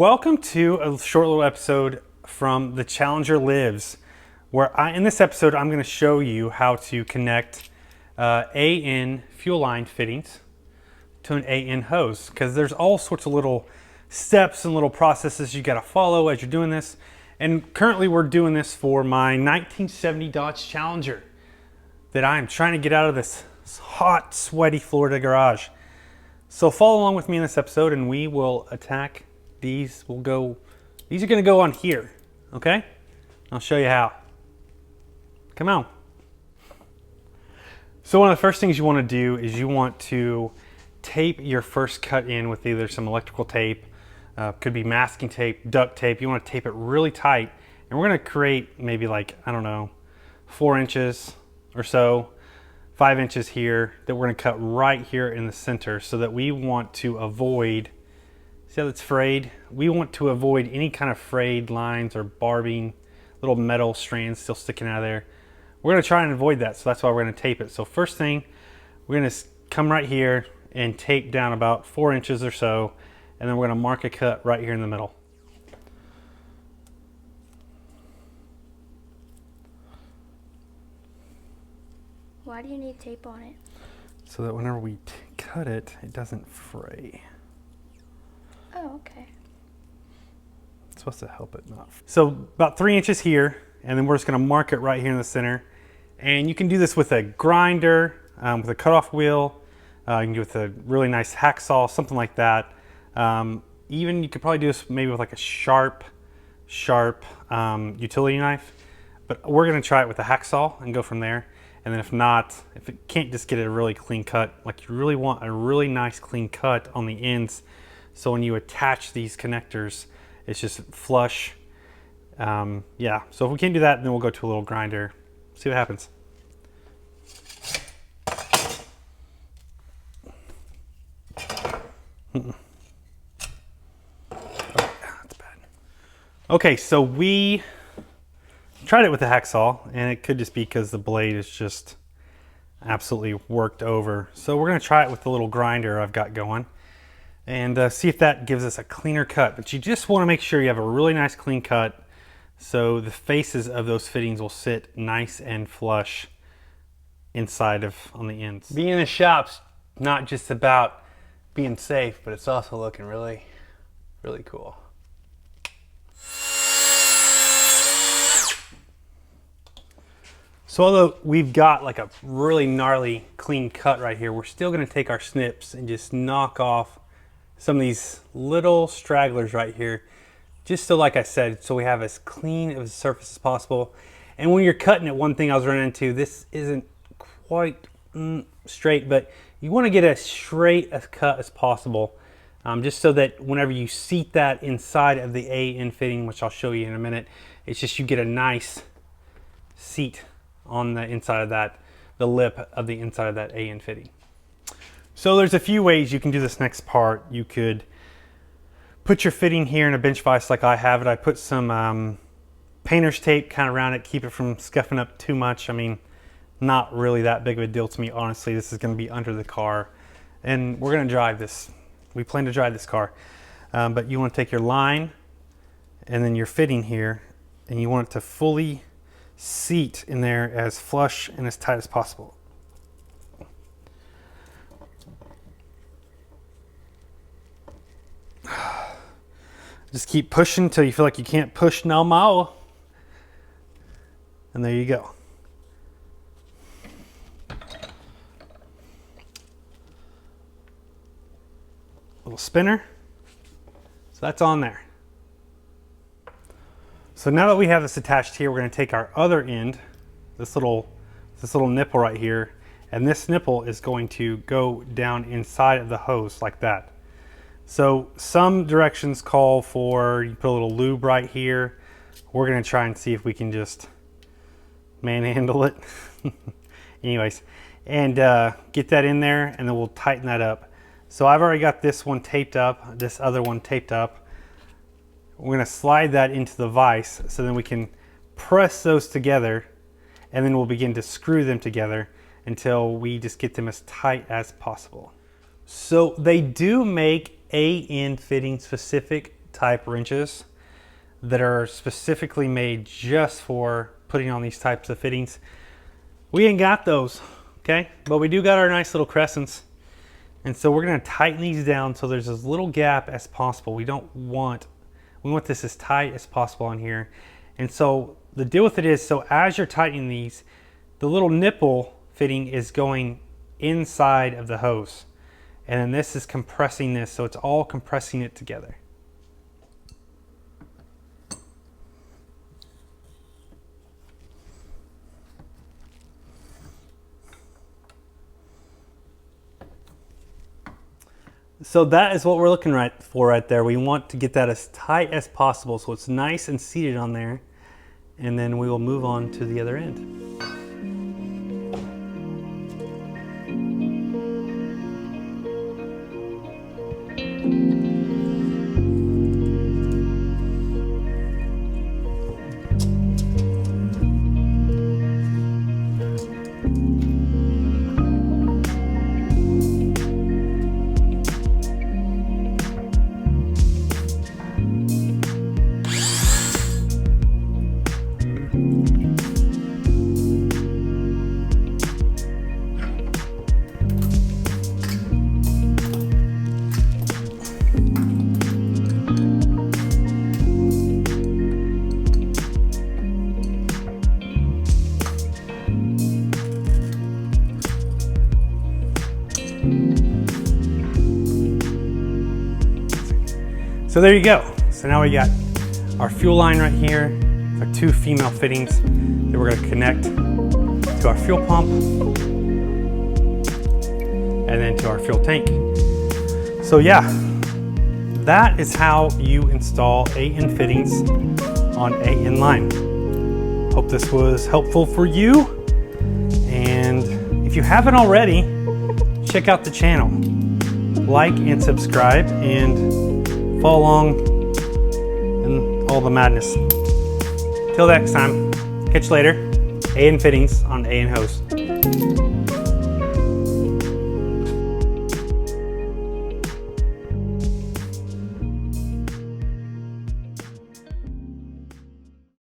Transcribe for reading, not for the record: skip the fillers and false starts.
Welcome to a short little episode from The Challenger Lives, where in this episode I'm going to show you how to connect AN fuel line fittings to an AN hose, because there's all sorts of little steps and little processes you got to follow as you're doing this. And currently we're doing this for my 1970 Dodge Challenger that I'm trying to get out of this hot, sweaty Florida garage. So follow along with me in this episode and we will attack. These are going to go on here, okay? I'll show you how. Come on. So one of the first things you want to do is you want to tape your first cut in with either some electrical tape, could be masking tape, duct tape. You want to tape it really tight, and we're going to create maybe like, I don't know, 4 inches or so, 5 inches here that we're going to cut right here in the center, so that we want to avoid. See how it's frayed? We want to avoid any kind of frayed lines or barbing, little metal strands still sticking out of there. We're going to try and avoid that, so that's why we're going to tape it. So first thing, we're going to come right here and tape down about 4 inches or so, and then we're going to mark a cut right here in the middle. Why do you need tape on it? So that whenever we cut it, it doesn't fray. Oh, okay. It's supposed to help it not. So about 3 inches here, and then we're just going to mark it right here in the center. And you can do this with a grinder, with a cutoff wheel. You can do it with a really nice hacksaw, something like that. Even you could probably do this maybe with like a sharp utility knife. But we're going to try it with a hacksaw and go from there. And then if not, if it can't just get a really clean cut, like you really want a really nice clean cut on the ends, so when you attach these connectors, it's just flush. Yeah, so if we can't do that, then we'll go to a little grinder, see what happens. Oh, that's bad. Okay, so we tried it with the hacksaw, and it could just be because the blade is just absolutely worked over. So we're going to try it with the little grinder I've got going, and see if that gives us a cleaner cut. But you just want to make sure you have a really nice clean cut, so the faces of those fittings will sit nice and flush inside of on the ends. Being in the shop's not just about being safe, but it's also looking really, really cool. So although we've got like a really gnarly clean cut right here, we're still going to take our snips and just knock off some of these little stragglers right here, just so, like I said, so we have as clean of a surface as possible. And when you're cutting it, one thing I was running into, this isn't quite straight, but you want to get as straight a cut as possible, just so that whenever you seat that inside of the AN fitting, which I'll show you in a minute, it's just you get a nice seat on the inside of that, the lip of the inside of that AN fitting. So there's a few ways you can do this next part. You could put your fitting here in a bench vise like I have it. I put some painter's tape kind of around it, keep it from scuffing up too much. I mean, not really that big of a deal to me, honestly. This is going to be under the car, and we're going to drive this. We plan to drive this car. But you want to take your line and then your fitting here, and you want it to fully seat in there as flush and as tight as possible. Just keep pushing until you feel like you can't push no more. And there you go. Little spinner. So that's on there. So now that we have this attached here, we're going to take our other end, this little nipple right here, and this nipple is going to go down inside of the hose like that. So some directions call for you put a little lube right here. We're going to try and see if we can just manhandle it. Anyways, and get that in there, and then we'll tighten that up. So I've already got this one taped up, this other one taped up. We're going to slide that into the vise, so then we can press those together, and then we'll begin to screw them together until we just get them as tight as possible. So they do make AN fitting specific type wrenches that are specifically made just for putting on these types of fittings. We ain't got those, okay? But we do got our nice little crescents. And so we're gonna tighten these down so there's as little gap as possible. We want this as tight as possible on here. And so the deal with it is, so as you're tightening these, the little nipple fitting is going inside of the hose. And then this is compressing this, so it's all compressing it together. So that is what we're looking for right there. We want to get that as tight as possible so it's nice and seated on there. And then we will move on to the other end. So there you go. So now we got our fuel line right here, our two female fittings that we're going to connect to our fuel pump and then to our fuel tank. So yeah, that is how you install 8-in fittings on 8-in-line. Hope this was helpful for you. And if you haven't already, check out the channel. Like and subscribe and follow along in all the madness. Till next time, catch you later. 8-in fittings on 8-in hose.